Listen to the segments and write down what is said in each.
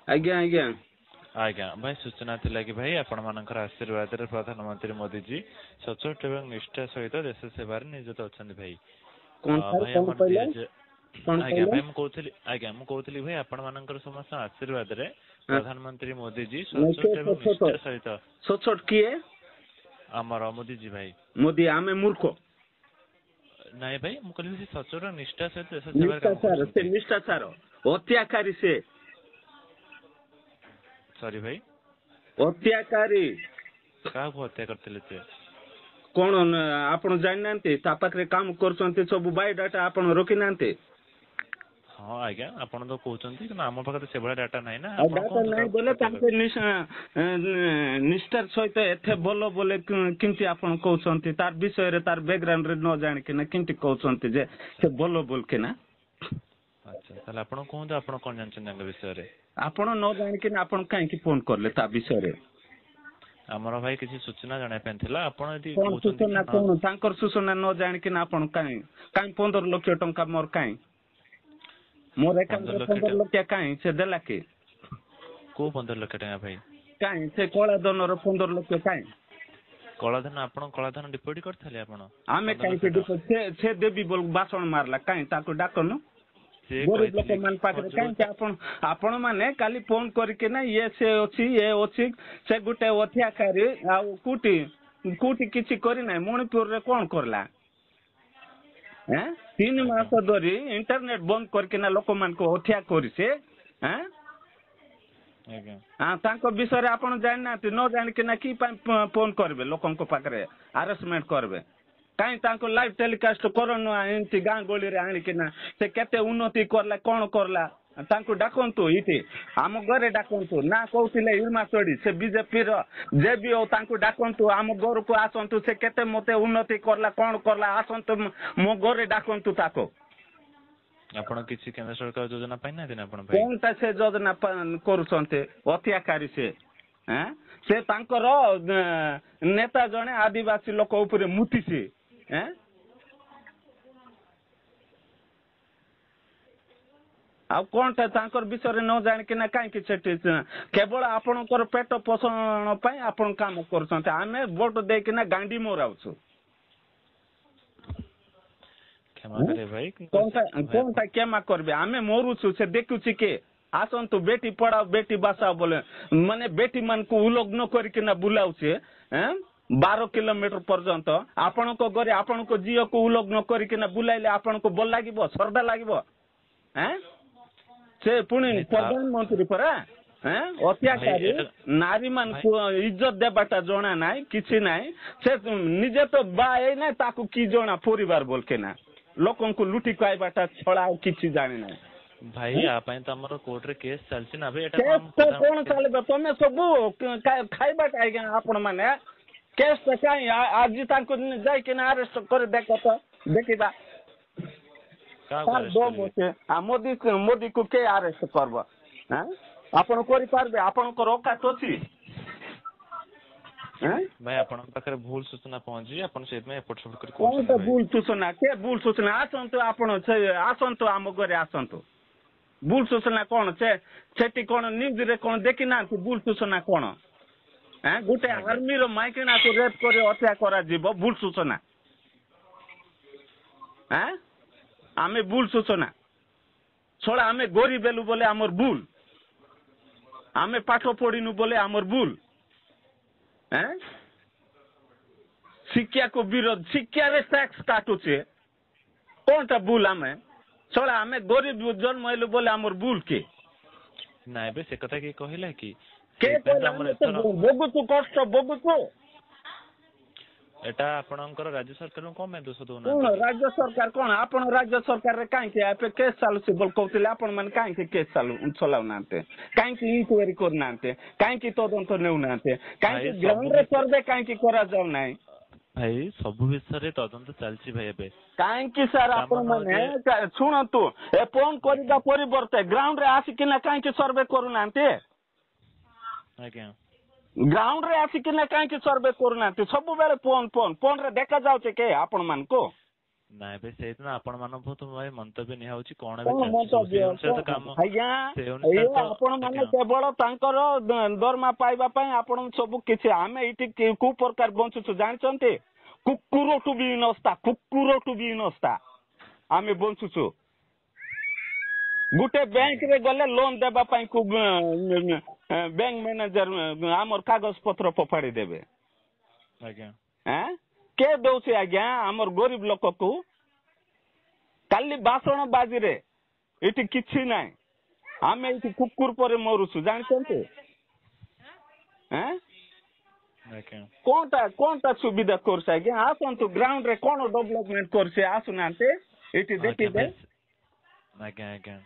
आज्ञा आज्ञा आज्ञा भाई सूचना थिला कि भाई आपण मानकर आशीर्वाद रे प्रधानमंत्री मोदी जी सचोट एवं निष्ठा सहित देश सेवा रे नियोजित अछन भाई भाई हमर आज्ञा भाई मु कहतली भाई आपण मानकर समस्त आशीर्वाद रे प्रधानमंत्री मोदी जी सचोट एवं निष्ठा सहित सचोट किए हमर मोदी जी भाई मोदी आमे मूर्ख नहीं भाई मु कहली सचोट निष्ठा सहित देश सेवा से निष्ठाचार हत्याकारी से सॉरी भाई हत्याकारी का हत्या करथिले से कोन आपण जानि नांते ता पाखरे काम करछन्ते सब बायोडाटा आपण रोकि नांते हां आज्ञा आपण तो कहउछन्ती कि आम पाखरे से बडा डाटा नाही ना डाटा नाही बोले ताके निष्ठार सहित एथे बोलो बोले किंति आपण कहउछन्ती तार विषय रे तार बैकग्राउंड रे न जानि कि ना किंति कहउछन्ती जे से बोलो बोल के ना अच्छा ताले आपण कहउछ आपण कोन जानछन तांग विषय रे आपण न जानि कि ना आपण काहे कि फोन करले ता विषय रे हमर भाई किसी सूचना जाने पेन थिला आपण यदि सूचना कोन तांकर सूचना न जानि कि ना आपण काहे 15 लाख टंका मोर काहे मोर एकाउंट 15 लाख काहे से देला के को 15 लाख टका भाई काहे से कोला दोनर 15 लाख काहे कलाधन आपण कलाधन डिपोजिट करथले आपण आमे काहे के डिपोजिट से देबी बोल भाषण मारला काहे ताको डाकनु गरीब लोक मान पाखरे काहे आपण माने काली फोन करके ना ये से अछि से गुटे हत्याकारी आ कुटी किछि करि नै मणिपुर रे कोन करला हैं 3 मास धरी इंटरनेट बंद करके ना लोक मान को हत्या करि से हैं हां तांको विषय रे आपण जानि ना न जानि के ना की फोन करबे लोकन को पाखरे अरेस्टमेंट करबे काई तांको लाइव टेलीकास्ट करन एंती गां गोली रे आनी के ना से केते उन्नति करला कोन करला तांको डाकंतु इते आम घरे डाकंतु ना कहउतिले इरमा चोडी से बीजेपी रो जे भी हो तांको डाकंतु आम घर को आसंतु से केते मते उन्नति करला कोन करला आसंतु मो घरे डाकंतु ताको आपण किछि केंद्र सरकार योजना पाइ ना दिन आपण भाई कोनटा से योजना करूछन्ते हत्याकारी से हैं से तांकर नेता जने आदिवासी लोक ऊपर मुति से हैं आ कोनटा तांकर विषय रे न जानि कि ना काहे कि सेठी केवल आपनकर पेट पोषण पई आपन काम करछन्ते आमे वोट दे कि ना गांडी मोराउछु क्षमा करे भाई कोनटा केमा करबे आमे मोरुछु से देखुछि के आसंतु बेटी पढ़ाओ बेटी बचाओ बोले माने बेटी मन को उलग्न करके ना बुलाउछे हैं 12 किलोमीटर पर्यंत आपण को घरे आपण को जियो को उलग्न करके ना बुलाइले आपण को बोल लागिबो सरदा लागिबो हैं से पुणी प्रधानमंत्री परा हैं हत्याकारी नारी मान को इज्जत देबाटा जणा नाही किछि नाही से निजे तो बाए नै ताकू की जणा परिवार बोल के ना लोकन को लुटी काइबाटा छळाओ किछि जाने नाही भाई आप तो हमर कोर्ट रे केस चलछि ना भाई एटा कोन चलबे तमे सब खाइबा आइगा आपण माने केस त काई आज तांको जाय के ना अरेस्ट कर देखो तो देखिबा का दो मोते आ मोदी को के अरेस्ट करबो हैं आपण करि पारबे आपण को रोका तोछि हैं भाई आपण पाखरे भूल सूचना पहुंची आपण सेत में एपोर्ट सब कर कोन त भूल सूचना आसंतु आपण आसंतु हम घरे आसंतु भूल सूचना कौन सेठी कौन न्यूज रे कौन देखि ना भूल सूचना कौन हैं गुटे आर्मी रो माइकेना को रेप करे हत्या करा जीव भूल सूचना हैं आमे भूल सूचना छोड़ा आमे गरीब बेलु बोले हमर भूल आमे पाठ पढिनु बोले हमर भूल हैं शिक्षा को विरोध शिक्षा रे टैक्स काटू छे कोनटा भूल आमे छोड़ा हमें गरीब जन्म हेलु बोले हमर भूल के नाइ बे से कथा के कहिला कि बगु तू कष्ट बगु तू एटा आपनकर राज्य सरकार को में दोष दोना कोन राज्य सरकार कोन आपन राज्य सरकार रे काहे के आपे केस चालू से बोल कहतिले आपन मन काहे के केस चालू चलाउ नाते काहे के इंक्वायरी कर नाते काहे के तदंत नेउ नाते काहे के ग्राउंड रे सर्वे काहे के करा जाउ नाही भाई सब विषय रे तदंत चलछि भाई एबे काहे कि सर आपन माने सुनतु ए फोन करिदा परिवर्ते ग्राउंड रे आसी किना काहे के सर्वे करू नाते आज्ञा ग्राउंड रे आसी किना काहे के सर्वे करू नाते सब बेले फोन रे देखा जाउछे के आपन मान को ନାଇଁ ଭାଇ ସେଇଦିନ ଆପଣ ମାନଙ୍କୁ ତ ଭାଇ ମନ୍ତବ୍ୟ ନିଆ ହଉଛି କଣ କଣ ମନ୍ତବ୍ୟ ଆଜ୍ଞା ଆପଣ ମାନେ କେବଳ ତାଙ୍କର ଦରମା ପାଇବା ପାଇଁ ଆପଣ ସବୁ କିଛି ଆମେ ଏଇଠି କୋଉ ପ୍ରକାର ବଞ୍ଚୁଛୁ ଜାଣିଛନ୍ତି କୁକୁରଠୁ ବି ହିନସ୍ତା ଆମେ ବଞ୍ଚୁଛୁ ଗୋଟେ ବ୍ୟାଙ୍କରେ ଗଲେ ଲୋନ ଦେବା ପାଇଁ ବ୍ୟାଙ୍କ ମ୍ୟାନେଜର ଆମର କାଗଜ ପତ୍ର ଫୋପାଡ଼ି ଦେବେ ଆଜ୍ଞା କେ ଦଉଛି ଆଜ୍ଞା ଆମର ଗରିବ ଲୋକକୁ କାଲି ବାସଣ ବାଜିରେ ଏଠି କିଛି ନାହିଁ ଆମେ ଏଠି କୁକୁର ପରେ ମରୁଛୁ ଜାଣିଛନ୍ତି କଣଟା ସୁବିଧା କରୁଛି ଆଜ୍ଞା ଆସନ୍ତୁ ଗ୍ରାଉଣ୍ଡରେ କଣ ଡେଭଲପମେଣ୍ଟ କରୁଛି ଆସୁନାହାନ୍ତି ଏଠି ଦେଖିବେ ଆଜ୍ଞା ଆଜ୍ଞା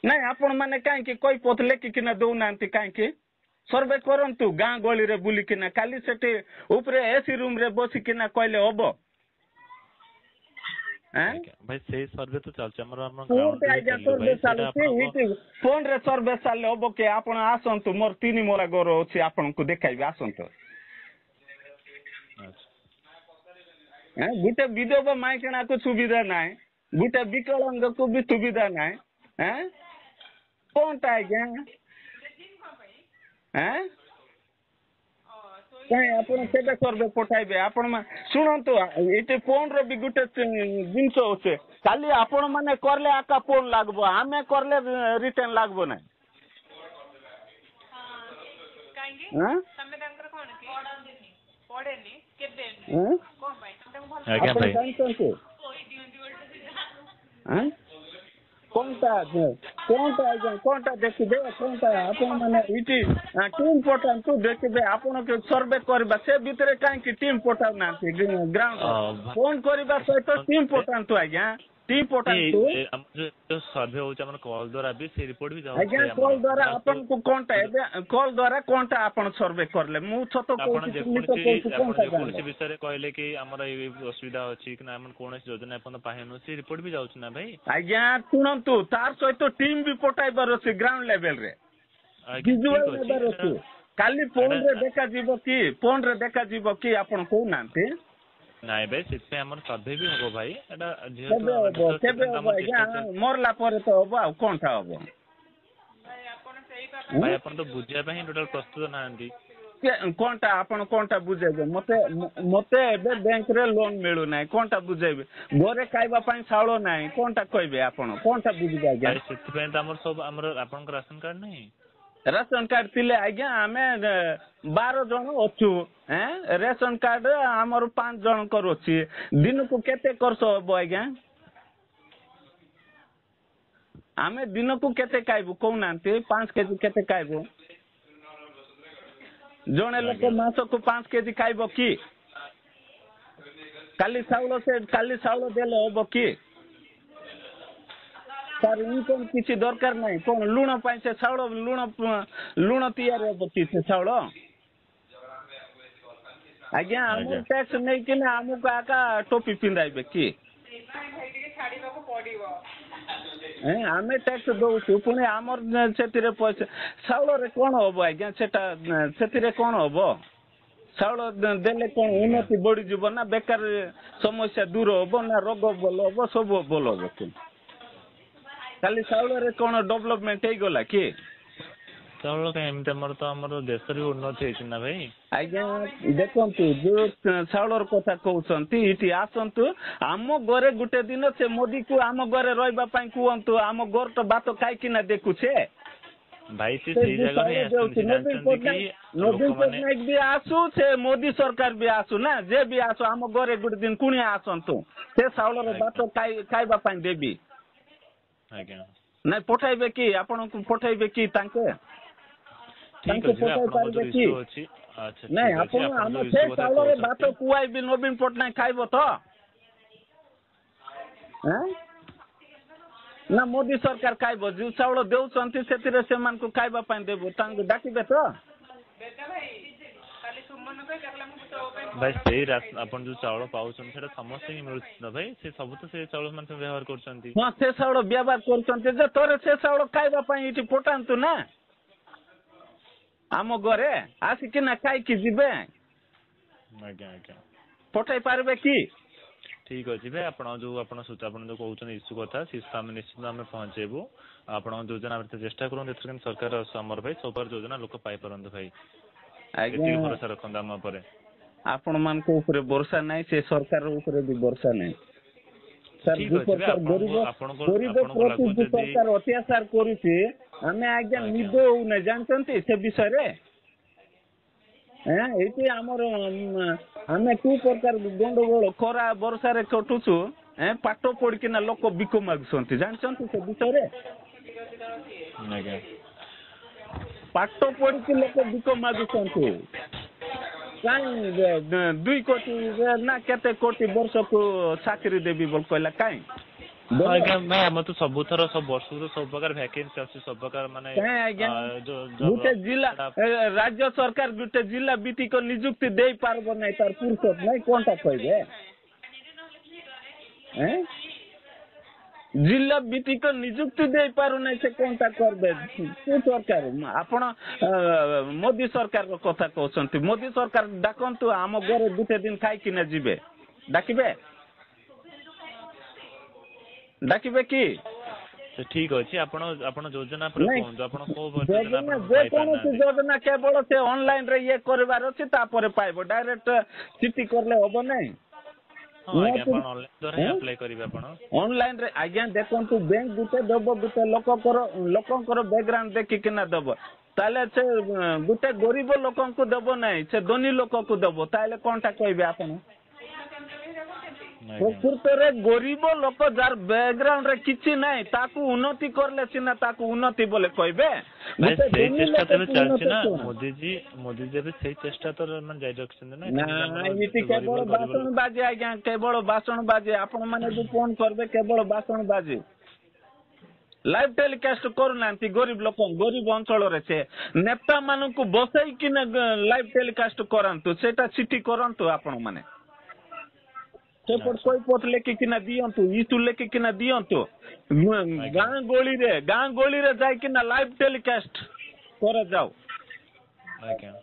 ନାଇଁ ଆପଣ ମାନେ କାହିଁକି କହିପତ୍ର ଲେଖିକିନା ଦଉନାହାନ୍ତି କାହିଁକି ସର୍ଭେ କରନ୍ତୁ ଗାଁ ଗହଳିରେ ବୁଲିକିନା କାଲି ସେଠି ଉପରେ ଏସି ରୁମ ରେ ବସିକିନା କହିଲେ ହବ ଭାଇ ସେଇ ସର୍ଭେ ତ ଚାଲିଛି ଆମର ଫୋନ ରେ ସର୍ଭେ ଚାଲିଲେ ହବ କି ଆପଣ ଆସନ୍ତୁ ମୋର 3 ମହଲା ଘର ଅଛି ଆପଣଙ୍କୁ ଦେଖାଇବି ଆସନ୍ତୁ ଗୋଟେ ବିଧବା ମାଇକିଣାକୁ ସୁବିଧା ନାହିଁ ଗୋଟେ ବିକଳାଙ୍ଗକୁ ବି ସୁବିଧା ନାହିଁ କଣଟା ଆଜ୍ଞା କାଇଁ ଆପଣ କେବେ ସର୍ଭେ ପଠାଇବେ ଆପଣ ଶୁଣନ୍ତୁ ଏଠି ଫୋନର ବି ଗୋଟେ ଜିନିଷ ଅଛି କାଲି ଆପଣ ମାନେ କଲେ ଆକା ଫୋନ ଲାଗବ ଆମେ କଲେ ରିଟର୍ନ ଲାଗବ ନାହିଁ ଆପଣ ଜାଣିଛନ୍ତି କଣଟା ଦେଖିବେ କଣଟା ଆପଣ ମାନେ ଏଇଠି ଟିମ୍ ପଠାନ୍ତୁ ଦେଖିବେ ଆପଣ ସର୍ଭେ କରିବା ସେ ଭିତରେ କାହିଁକି ଟିମ୍ ପଠାଉନାହାନ୍ତି ଗ୍ରାଉଣ୍ଡ ଫୋନ କରିବା ସହିତ ଟିମ୍ ପଠାନ୍ତୁ ଆଜ୍ଞା ଟିମ୍ ପଠାନ୍ତୁ ସର୍ଭେ ହଉଛି ଆମର କଲ୍ ଦ୍ୱାରା ବି ସେ ରିପୋର୍ଟ ବି ଯାଉଛି ଆଜ୍ଞା କଲ୍ ଦ୍ୱାରା ଆପଣଙ୍କୁ କଣଟା ଏବେ କଲ୍ ଦ୍ୱାରା କଣଟା ଆପଣ ସର୍ଭେ କଲେ ମୁଁ ସତ କହୁଛି ଯେକୌଣସି ବିଷୟରେ କହିଲେ କି ଆମର ଏଇ ଅସୁବିଧା ଅଛି କି ନା ଆମର କୌଣସି ଯୋଜନା ଏପର୍ଯ୍ୟନ୍ତ ପାଇନୁ ସେ ରିପୋର୍ଟ ବି ଯାଉଛି ନା ଭାଇ ଆଜ୍ଞା ଶୁଣନ୍ତୁ ତାର ସହିତ ଟିମ୍ ବି ପଠାଇବାର ଅଛି ଗ୍ରାଉଣ୍ଡ ଲେଭେଲରେ ଭିଜୁଆଲ ନେବାର ଅଛି କାଲି ଫୋନରେ ଦେଖାଯିବ କି ଆପଣ କହୁନାହାନ୍ତି ନାଇଁ ଭାଇ ସେଥିପାଇଁ ଆମର ସର୍ଭେ ବି ହବ ଭାଇ କେବେ ହବ ଆଜ୍ଞା ମରଲା ପରେ ତ ହବ ଆଉ କଣଟା ହବ ଭାଇ ଆପଣ ତ ବୁଝିବା ପାଇଁ ଟୋଟାଲ ପ୍ରସ୍ତୁତ ନାହାନ୍ତି କଣଟା ଆପଣ କଣଟା ବୁଝେଇବେ ମତେ ଏବେ ବ୍ୟାଙ୍କରେ ଲୋନ ମିଳୁନାହିଁ କଣଟା ବୁଝେଇବେ ଘରେ ଖାଇବା ପାଇଁ ଚାଉଳ ନାହିଁ କଣଟା କହିବେ ଆପଣ କଣଟା ବୁଝିବେ ଆଜ୍ଞା ସେଥିପାଇଁ ତ ଆମର ସବୁ ଆମର ଆପଣଙ୍କ ରାସନ କାର୍ଡ ନାହିଁ ରାସନ କାର୍ଡ ଥିଲେ ଆଜ୍ଞା ଆମେ 12 ଜଣ ଅଛୁ ରେସନ କାର୍ଡ ଆମର 5 ଜଣଙ୍କର ଅଛି ଦିନକୁ କେତେ ଖର୍ଚ୍ଚ ହବ ଆଜ୍ଞା ଆମେ ଦିନକୁ କେତେ ଖାଇବୁ କହୁନାହାନ୍ତି 5 କେଜି କେତେ ଖାଇବୁ ଜଣେ ଲୋକ ମାସକୁ 5 କେଜି ଖାଇବ କି କାଲି ଚାଉଳ ଦେଲେ ହବ କି ତାର ଇନକମ୍ କିଛି ଦରକାର ନାହିଁ କଣ ଲୁଣ ପାଇଁ ସେ ଚାଉଳ ଲୁଣ ତିଆରି ହବ କି ସେ ଚାଉଳ ଆଜ୍ଞା ଆମର ଟ୍ୟାକ୍ସ ନେଇକିନା ଆମକୁ ଆକା ଟୋପି ପିନ୍ଧାଇବେ କି ଆମେ ଟ୍ୟାକ୍ସ ଦଉଛୁ ପୁଣି ଆମର ସେଥିରେ ପଇସା ଚାଉଳରେ କଣ ହବ ଆଜ୍ଞା ସେଥିରେ କଣ ହବ ଚାଉଳ ଦେଲେ କଣ ଉନ୍ନତି ବଢିଯିବ ନା ବେକାର ସମସ୍ୟା ଦୂର ହବ ନା ରୋଗ ଭଲ ହବ ସବୁ ଭଲ ହବ କି କାଲି ଚାଉଳରେ କଣ ଡେଭଲପମେଣ୍ଟ ହେଇଗଲା କି ଚାଉଳ କାଇଁ ଏମିତି ଆମର ଦେଶରେ ବି ଉନ୍ନତି ହେଇଛି ନା ଭାଇ ଆଜ୍ଞା ଦେଖନ୍ତୁ ଯୋଉ ଚାଉଳର କଥା କହୁଛନ୍ତି ଏଠି ଆସନ୍ତୁ ଆମ ଘରେ ଗୋଟେ ଦିନ ସେ ମୋଦିକୁ ଆମ ଘରେ ରହିବା ପାଇଁ କୁହନ୍ତୁ ଆମ ଘର ତ ଭାତ ଖାଇକିନା ଦେଖୁଛେ ଭାଇ ସେଇ ଜାଗାରେ ନବୀନ ପଟ୍ଟନାୟକ ବି ଆସୁ ସେ ମୋଦି ସରକାର ବି ଆସୁ ନା ଯେ ବି ଆସୁ ଆମ ଘରେ ଗୋଟେ ଦିନ କୁଣିଆ ଆସନ୍ତୁ ସେ ଚାଉଳର ଭାତ ଖାଇବା ପାଇଁ ଦେବି ନାଇଁ ପଠାଇବେ କି ଆପଣଙ୍କୁ ପଠାଇବେ କି ତାଙ୍କେ ପଠାଇ ପାରିବେ କି ନାଇଁ ଆପଣ ଆମ ସେ ଚାଉଳରେ ଭାତ କୁଆଇବି ନବୀନ ପଟ୍ଟନାୟକ ଖାଇବ ତ ନା ମୋଦି ସରକାର ଖାଇବ ଯୋଉ ଚାଉଳ ଦେଉଛନ୍ତି ସେଥିରେ ସେମାନଙ୍କୁ ଖାଇବା ପାଇଁ ଦେବୁ ତାଙ୍କୁ ଡାକିବେ ତ ଭାଇ ସେଇ ଆପଣ ଯୋଉ ଚାଉଳ ପାଉଛନ୍ତି ସେଟା ସମସ୍ତେ ହିଁ ମିଳୁଛି ନା ଭାଇ ସେ ସବୁ ତ ସେ ଚାଉଳ ମାନେ ବ୍ୟବହାର କରୁଛନ୍ତି ହଁ ସେ ଚାଉଳ ବ୍ୟବହାର କରୁଛନ୍ତି ଯେ ଥରେ ସେ ଚାଉଳ ଖାଇବା ପାଇଁ ଏଠି ପଠାନ୍ତୁ ନା ଆମ ଘରେ ଆସିକିନା ଖାଇକି ଯିବେ ଆଜ୍ଞା ଆଜ୍ଞା ପଠାଇ ପାରିବେ କି ठीक अच्छे भाई आप जो कहते इश्यू कथा शिशु आम निश्चित आम पहुंचेबू आप योजना चेष्टा करूँ सरकार आमर भाई सब योजना लोक पाई पारंतु भाई भरोसा रखते आम पर आपण मान को ऊपर भरोसा नहीं से सरकार ऊपर भी भरोसा नहीं सर गरीब प्रति सरकार अत्याचार करुचे आमे आज्ञा निद होने जानते से विषय रे ये आमर आमे कौ प्रकार गंडगोल खरा वर्षा रे कटुचु पाठ पढ़किना लोक बिक मागुंट जानते से विषय रे पाठ पढ़ी लोक बिक मागुंट कहीं 2 कोटी ना केते कोटी वर्ष को चाकरी देवी बोल कहला कहीं आज्ञा मैं हम तो सब थर सब वर्ष तो सब प्रकार वैकेंसी आसी सब प्रकार माने गुटे जिला राज्य सरकार गुटे जिला बीती को नियुक्ति दे पारबो नहीं तार फुर्सत नहीं कोनटा कहबे हैं जिला बीती को नियुक्ति दे पारु नहीं से कोनटा करबे को सरकार आपण मोदी सरकार रो कथा कहउछंती मोदी सरकार डाकंतु आम घरे गुटे दिन खाई किना जिबे डाकिबे की ठीक अच्छे आपण योजना पर कोन आपण को योजना जे कोन योजना केवल से ऑनलाइन रे ये करबार अछि तापर पाइबो डायरेक्ट चिट्ठी करले होबो नहीं ऑनलाइन रे आज्ञा देखंतु बैंक गुटे दबो गुटे लोककर बैकग्राउंड देखि किना दबो ताले से गुटे गरीब लोकन को दबो नहीं से धनी लोक को दबो ताले कोनटा कहबे आपण प्रकृत रे गरीब लोक जार बैकग्राउंड रे किछि नहीं ताकू उन्नति करले सिना ताकू उन्नति बोले कहबे चेष्टा तो चलछि ना मोदी जी भी सही चेष्टा तो मन जाय रखछन ना इति केवल भाषण बाजी आज्ञा केवल भाषण बाजी आपण माने जो फोन करबे केवल भाषण बाजी लाइव टेलीकास्ट करूनांती गरीब लोक गरीब अंचल रे से नेता मानन को बसई कि लाइव टेलीकास्ट करंतु सेटा चिट्ठी करंतु आपण माने कोई पोट लेके किना दियंतु इटू लेके किना दियंतु गाँ गोली रे जाय किना लाइव टेलीकास्ट करा जाओ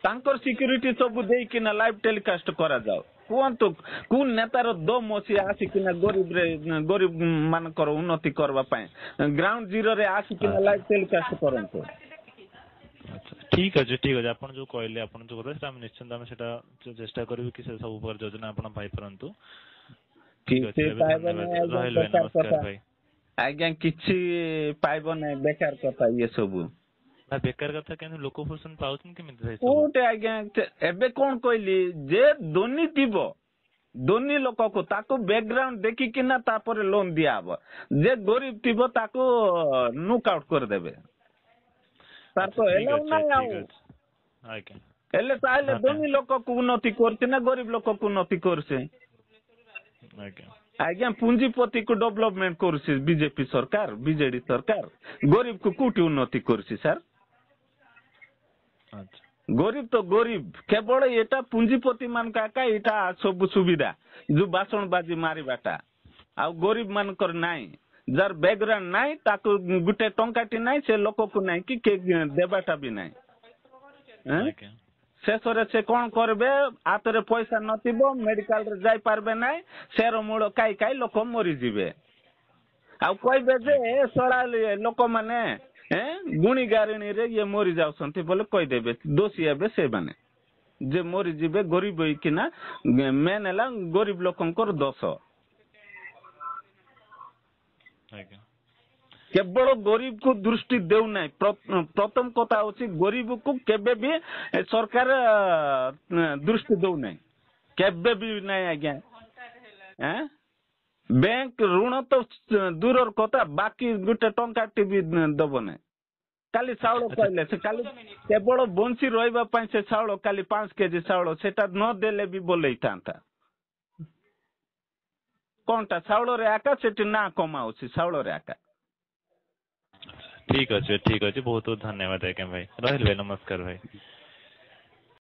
तांकर सिक्युरिटी सब देई किना लाइव टेलीकास्ट करा जाओ कोंतु कोन नेतार दम अछि आसी किना गरीब मानकर उन्नति करबा पय ग्राउंड जीरो रे आसी किना लाइव टेलीकास्ट करंतु ठीक अछि आपण जो कहले आपण जो कहले हम निश्चित हम सेटा चेष्टा करबी कि से सब ऊपर योजना आपण पाई परंतु आज्ञा किछि पाइबो नै बेकार कथा ये सब ना बेकार कथा केन लोक फुसन पाउछन केमिति भाई कोटे आज्ञा एबे कोन कहली जे दोनी दिबो दोनी लोक को ताको बैकग्राउंड देखि किना तापर लोन दियाबो जे गरीब थिबो ताको नॉक आउट कर देबे तार तो एलाउ नै आउ आज्ञा एले ताले दोनी लोक को उन्नति करछे ना गरीब लोक को उन्नति करछे आज्ञा पूंजीपति को डेवलपमेंट करछे बीजेपी सरकार बीजेडी सरकार गरीब को कोटी उन्नति करछे सर गरीब तो गरीब केवल एटा पूंजीपति मान का एटा सब सुविधा जो भाषण बाजी मारिबाटा आ गरीब मान कर नाही जार बैकग्राउंड नाही ताको गुटे टंकाटी नाही से लोक को नाही कि देबाटा भी नाही शेषरे से कौन करबे आतरे पैसा नथिबो मेडिकल रे जाई पारबे नाही शेर मूल काई लोक मरि जिवे आ कहबे जे सड़ा लोक माने गुणी गारिणी रे ये मरि जाउसंती बोले कहि देबे दोषी हेबे से माने जे मरि जिवे गरीब होई किना मेन हला गरीब लोकंकर दोष केवल गरीब को दृष्टि देउ नाही प्रथम कथा होची गरीब को केबे भी सरकार दृष्टि देउ नाही केबे भी नाही आज्ञा बैंक ऋण तो दूरर कथा बाकी गुटे टंका टीवी दबो नाही काली चाउल कहले से काली केवल बंसी रहबा पय से चाउल काली 5 केजी चाउल सेटा न देले भी बोलै थांता कोनटा चाउल रे आका सेटी ना कमाउची चाउल रे आका ठीक अच्छे बहुत बहुत धन्यवाद आज्ञा भाई रहिल भाई नमस्कार भाई।